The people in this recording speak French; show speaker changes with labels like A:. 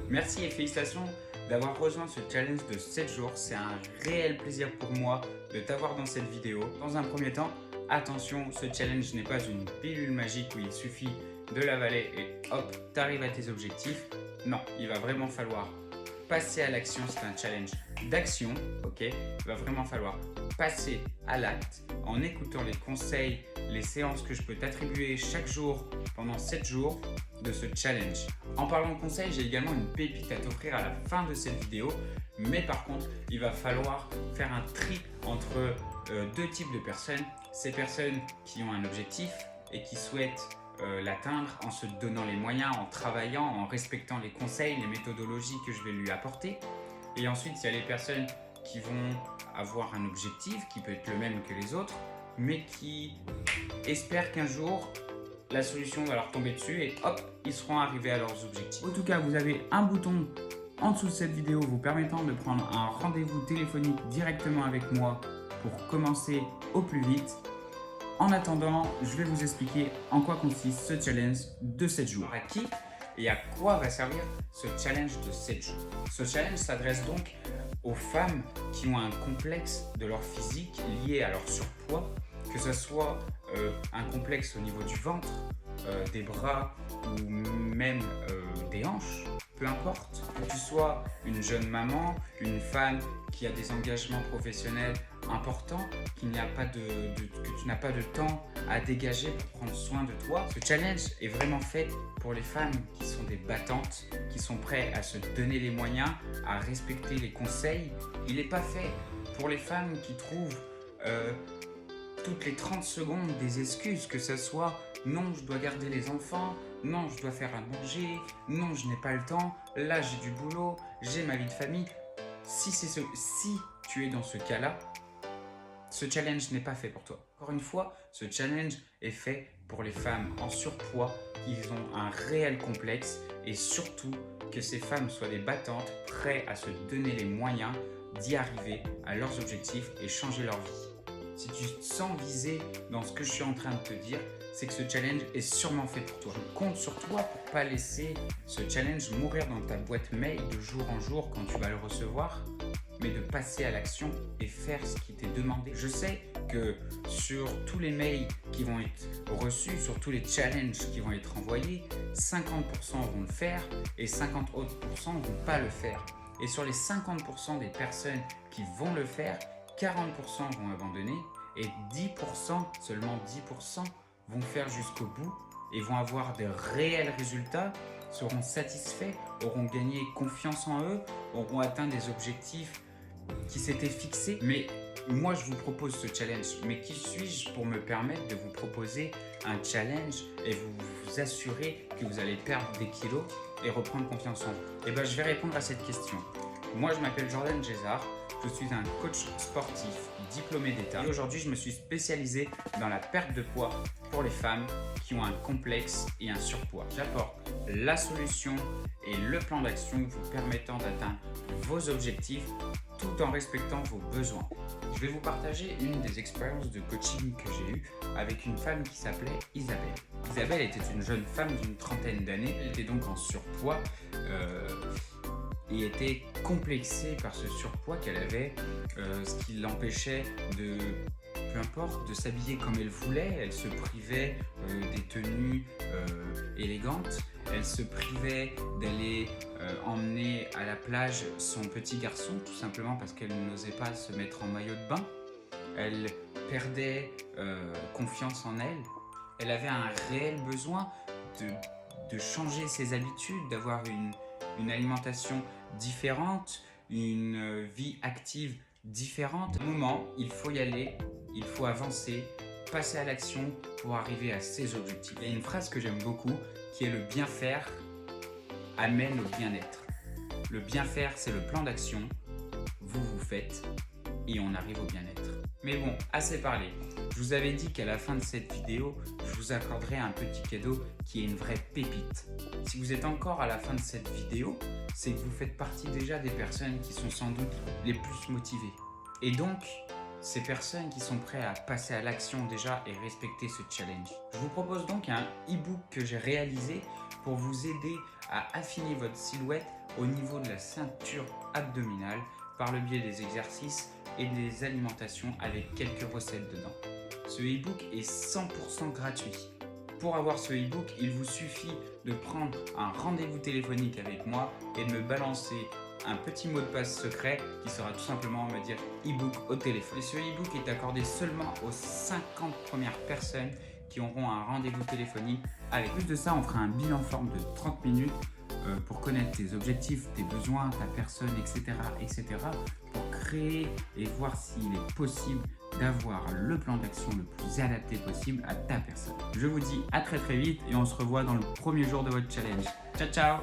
A: Merci et félicitations d'avoir rejoint ce challenge de 7 jours. C'est un réel plaisir pour moi de t'avoir dans cette vidéo. Dans un premier temps, attention, ce challenge n'est pas une pilule magique où il suffit de l'avaler et hop, t'arrives à tes objectifs. Non, il va vraiment falloir passer à l'action. C'est un challenge d'action, ok? Il va vraiment falloir passer à l'acte en écoutant les conseils, les séances que je peux t'attribuer chaque jour pendant 7 jours de ce challenge. En parlant de conseils, j'ai également une pépite à t'offrir à la fin de cette vidéo, mais par contre, il va falloir faire un tri entre deux types de personnes. Ces personnes qui ont un objectif et qui souhaitent l'atteindre en se donnant les moyens, en travaillant, en respectant les conseils, les méthodologies que je vais lui apporter. Et ensuite, il y a les personnes qui vont avoir un objectif qui peut être le même que les autres, mais qui espèrent qu'un jour, la solution va leur tomber dessus et hop, ils seront arrivés à leurs objectifs. En tout cas, vous avez un bouton en dessous de cette vidéo vous permettant de prendre un rendez-vous téléphonique directement avec moi pour commencer au plus vite. En attendant, je vais vous expliquer en quoi consiste ce challenge de 7 jours. À qui et à quoi va servir ce challenge de 7 jours? Ce challenge s'adresse donc aux femmes qui ont un complexe de leur physique lié à leur surpoids, que ce soit un complexe au niveau du ventre, des bras ou même des hanches, peu importe. Que tu sois une jeune maman, une femme qui a des engagements professionnels importants, que tu n'as pas de temps à dégager pour prendre soin de toi. Ce challenge est vraiment fait pour les femmes qui sont des battantes, qui sont prêtes à se donner les moyens, à respecter les conseils. Il n'est pas fait pour les femmes qui trouvent toutes les 30 secondes des excuses, que ce soit non, je dois garder les enfants, non, je dois faire à manger, non, je n'ai pas le temps, là j'ai du boulot, j'ai ma vie de famille. Si tu es dans ce cas-là, ce challenge n'est pas fait pour toi. Encore une fois, ce challenge est fait pour les femmes en surpoids qui ont un réel complexe et surtout que ces femmes soient des battantes prêtes à se donner les moyens d'y arriver à leurs objectifs et changer leur vie. Si tu te sens visé dans ce que je suis en train de te dire, c'est que ce challenge est sûrement fait pour toi. Je compte sur toi pour ne pas laisser ce challenge mourir dans ta boîte mail de jour en jour quand tu vas le recevoir, mais de passer à l'action et faire ce qui t'est demandé. Je sais que sur tous les mails qui vont être reçus, sur tous les challenges qui vont être envoyés, 50% vont le faire et 50 autres % ne vont pas le faire. Et sur les 50% des personnes qui vont le faire, 40% vont abandonner et 10%, seulement 10%, vont faire jusqu'au bout et vont avoir de réels résultats, seront satisfaits, auront gagné confiance en eux, auront atteint des objectifs qui s'étaient fixés. Mais moi, je vous propose ce challenge. Mais qui suis-je pour me permettre de vous proposer un challenge et vous assurer que vous allez perdre des kilos et reprendre confiance en vous? Et bien, je vais répondre à cette question. Moi, je m'appelle Jordan Gézard. Je suis un coach sportif diplômé d'État. Et aujourd'hui, je me suis spécialisé dans la perte de poids pour les femmes qui ont un complexe et un surpoids. J'apporte la solution et le plan d'action vous permettant d'atteindre vos objectifs tout en respectant vos besoins. Je vais vous partager une des expériences de coaching que j'ai eues avec une femme qui s'appelait Isabelle. Isabelle était une jeune femme d'une trentaine d'années. Elle était donc en surpoids et était complexée par ce surpoids qu'elle avait, ce qui l'empêchait de, peu importe, de s'habiller comme elle voulait. Elle se privait des tenues élégantes. Elle se privait d'aller emmener à la plage son petit garçon, tout simplement parce qu'elle n'osait pas se mettre en maillot de bain. Elle perdait confiance en elle. Elle avait un réel besoin de changer ses habitudes, d'avoir une alimentation différente, une vie active différente. À un moment, il faut y aller, il faut avancer, passer à l'action pour arriver à ses objectifs. Il y a une phrase que j'aime beaucoup qui est: le bien faire amène au bien-être. Le bien faire, c'est le plan d'action, vous faites et on arrive au bien-être. Mais bon, assez parlé. Je vous avais dit qu'à la fin de cette vidéo, je vous accorderai un petit cadeau qui est une vraie pépite. Si vous êtes encore à la fin de cette vidéo, c'est que vous faites partie déjà des personnes qui sont sans doute les plus motivées. Et donc, ces personnes qui sont prêtes à passer à l'action déjà et respecter ce challenge. Je vous propose donc un e-book que j'ai réalisé pour vous aider à affiner votre silhouette au niveau de la ceinture abdominale par le biais des exercices et des alimentations avec quelques recettes dedans. Ce e-book est 100% gratuit. Pour avoir ce e-book, il vous suffit de prendre un rendez-vous téléphonique avec moi et de me balancer un petit mot de passe secret qui sera tout simplement me dire e-book au téléphone. Et ce e-book est accordé seulement aux 50 premières personnes qui auront un rendez-vous téléphonique avec. En plus de ça, on fera un bilan forme de 30 minutes pour connaître tes objectifs, tes besoins, ta personne, etc., pour créer et voir s'il est possible d'avoir le plan d'action le plus adapté possible à ta personne. Je vous dis à très vite et on se revoit dans le premier jour de votre challenge. Ciao, ciao!